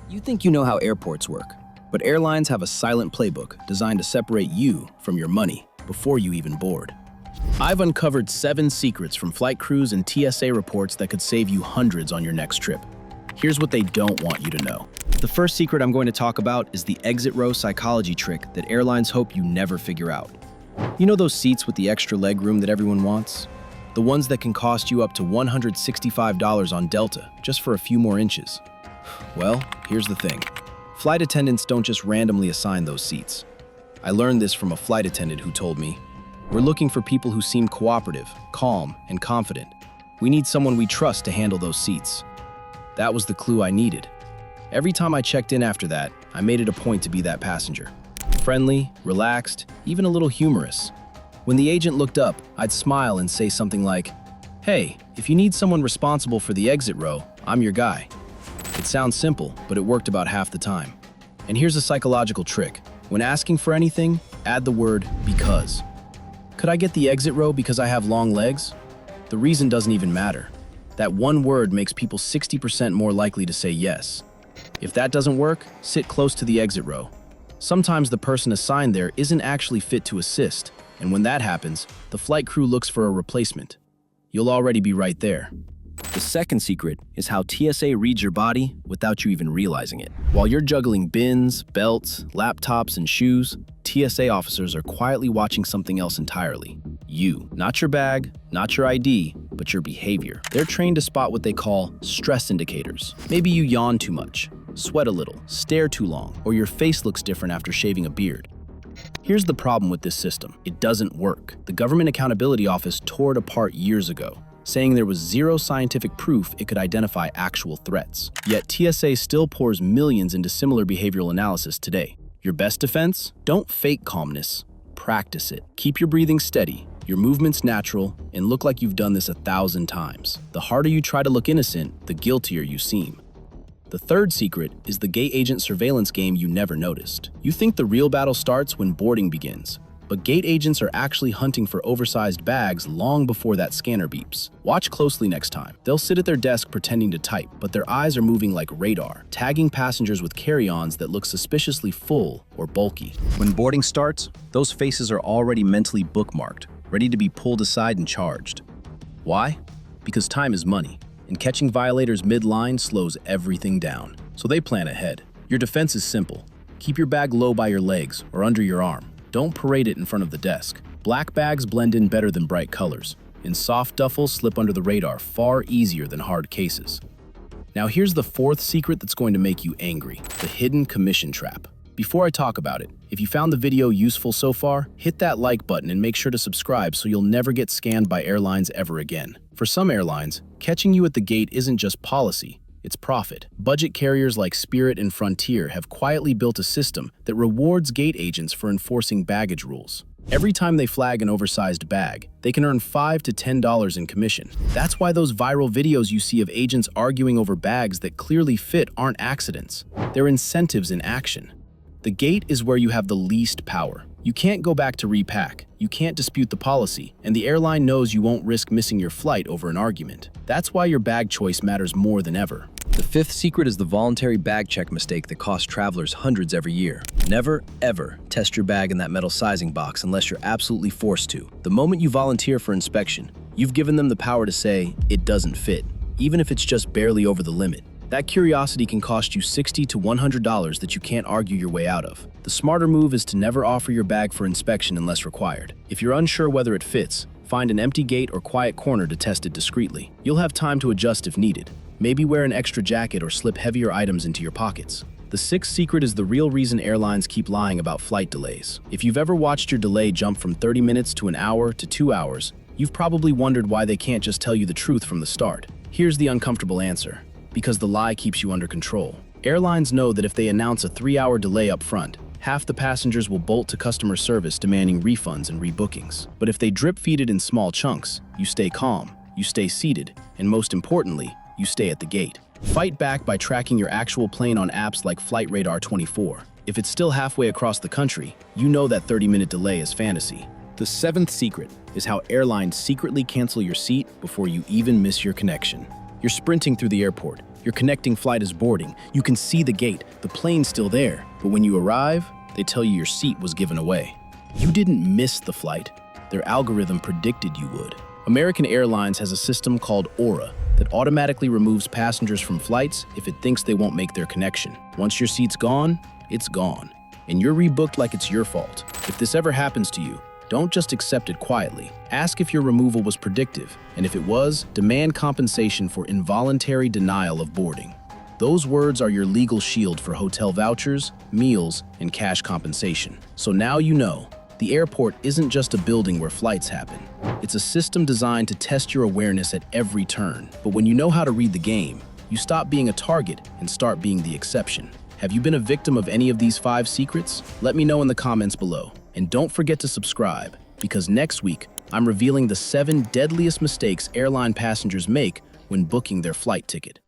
You think you know how airports work, but airlines have a silent playbook designed to separate you from your money before you even board. I've uncovered 7 secrets from flight crews and TSA reports that could save you hundreds on your next trip. Here's what they don't want you to know. The first secret I'm going to talk about is the exit row psychology trick that airlines hope you never figure out. You know those seats with the extra leg room that everyone wants? The ones that can cost you up to $165 on Delta just for a few more inches. Well, here's the thing. Flight attendants don't just randomly assign those seats. I learned this from a flight attendant who told me, "We're looking for people who seem cooperative, calm, and confident. We need someone we trust to handle those seats." That was the clue I needed. Every time I checked in after that, I made it a point to be that passenger. Friendly, relaxed, even a little humorous. When the agent looked up, I'd smile and say something like, "Hey, if you need someone responsible for the exit row, I'm your guy." It sounds simple, but it worked about half the time. And here's a psychological trick. When asking for anything, add the word "because." Could I get the exit row because I have long legs? The reason doesn't even matter. That one word makes people 60% more likely to say yes. If that doesn't work, sit close to the exit row. Sometimes the person assigned there isn't actually fit to assist, and when that happens, the flight crew looks for a replacement. You'll already be right there. The second secret is how TSA reads your body without you even realizing it. While you're juggling bins, belts, laptops, and shoes, TSA officers are quietly watching something else entirely. You. Not your bag, not your ID, but your behavior. They're trained to spot what they call stress indicators. Maybe you yawn too much, sweat a little, stare too long, or your face looks different after shaving a beard. Here's the problem with this system. It doesn't work. The Government Accountability Office tore it apart years ago, saying there was zero scientific proof it could identify actual threats. Yet TSA still pours millions into similar behavioral analysis today. Your best defense? Don't fake calmness. Practice it. Keep your breathing steady, your movements natural, and look like you've done this 1,000 times. The harder you try to look innocent, the guiltier you seem. The third secret is the gate agent surveillance game you never noticed. You think the real battle starts when boarding begins, but gate agents are actually hunting for oversized bags long before that scanner beeps. Watch closely next time. They'll sit at their desk pretending to type, but their eyes are moving like radar, tagging passengers with carry-ons that look suspiciously full or bulky. When boarding starts, those faces are already mentally bookmarked, ready to be pulled aside and charged. Why? Because time is money, and catching violators mid-line slows everything down. So they plan ahead. Your defense is simple. Keep your bag low by your legs or under your arm. Don't parade it in front of the desk. Black bags blend in better than bright colors, and soft duffels slip under the radar far easier than hard cases. Now here's the fourth secret that's going to make you angry, the hidden commission trap. Before I talk about it, if you found the video useful so far, hit that like button and make sure to subscribe so you'll never get scanned by airlines ever again. For some airlines, catching you at the gate isn't just policy, it's profit. Budget carriers like Spirit and Frontier have quietly built a system that rewards gate agents for enforcing baggage rules. Every time they flag an oversized bag, they can earn $5 to $10 in commission. That's why those viral videos you see of agents arguing over bags that clearly fit aren't accidents. They're incentives in action. The gate is where you have the least power. You can't go back to repack, you can't dispute the policy, and the airline knows you won't risk missing your flight over an argument. That's why your bag choice matters more than ever. The fifth secret is the voluntary bag check mistake that costs travelers hundreds every year. Never, ever test your bag in that metal sizing box unless you're absolutely forced to. The moment you volunteer for inspection, you've given them the power to say, "It doesn't fit," even if it's just barely over the limit. That curiosity can cost you $60 to $100 that you can't argue your way out of. The smarter move is to never offer your bag for inspection unless required. If you're unsure whether it fits, find an empty gate or quiet corner to test it discreetly. You'll have time to adjust if needed. Maybe wear an extra jacket or slip heavier items into your pockets. The sixth secret is the real reason airlines keep lying about flight delays. If you've ever watched your delay jump from 30 minutes to an hour to 2 hours, you've probably wondered why they can't just tell you the truth from the start. Here's the uncomfortable answer. Because the lie keeps you under control. Airlines know that if they announce a 3-hour delay up front, half the passengers will bolt to customer service demanding refunds and rebookings. But if they drip feed it in small chunks, you stay calm, you stay seated, and most importantly, you stay at the gate. Fight back by tracking your actual plane on apps like Flight Radar 24. If it's still halfway across the country, you know that 30-minute delay is fantasy. The seventh secret is how airlines secretly cancel your seat before you even miss your connection. You're sprinting through the airport, Your connecting flight is boarding. You can see the gate. The plane's still there. But when you arrive, they tell you your seat was given away. You didn't miss the flight. Their algorithm predicted you would. American Airlines has a system called Aura that automatically removes passengers from flights if it thinks they won't make their connection. Once your seat's gone, it's gone. And you're rebooked like it's your fault. If this ever happens to you, don't just accept it quietly. Ask if your removal was predictive, and if it was, demand compensation for involuntary denial of boarding. Those words are your legal shield for hotel vouchers, meals, and cash compensation. So now you know, the airport isn't just a building where flights happen. It's a system designed to test your awareness at every turn. But when you know how to read the game, you stop being a target and start being the exception. Have you been a victim of any of these 5 secrets? Let me know in the comments below. And don't forget to subscribe, because next week, I'm revealing the 7 deadliest mistakes airline passengers make when booking their flight ticket.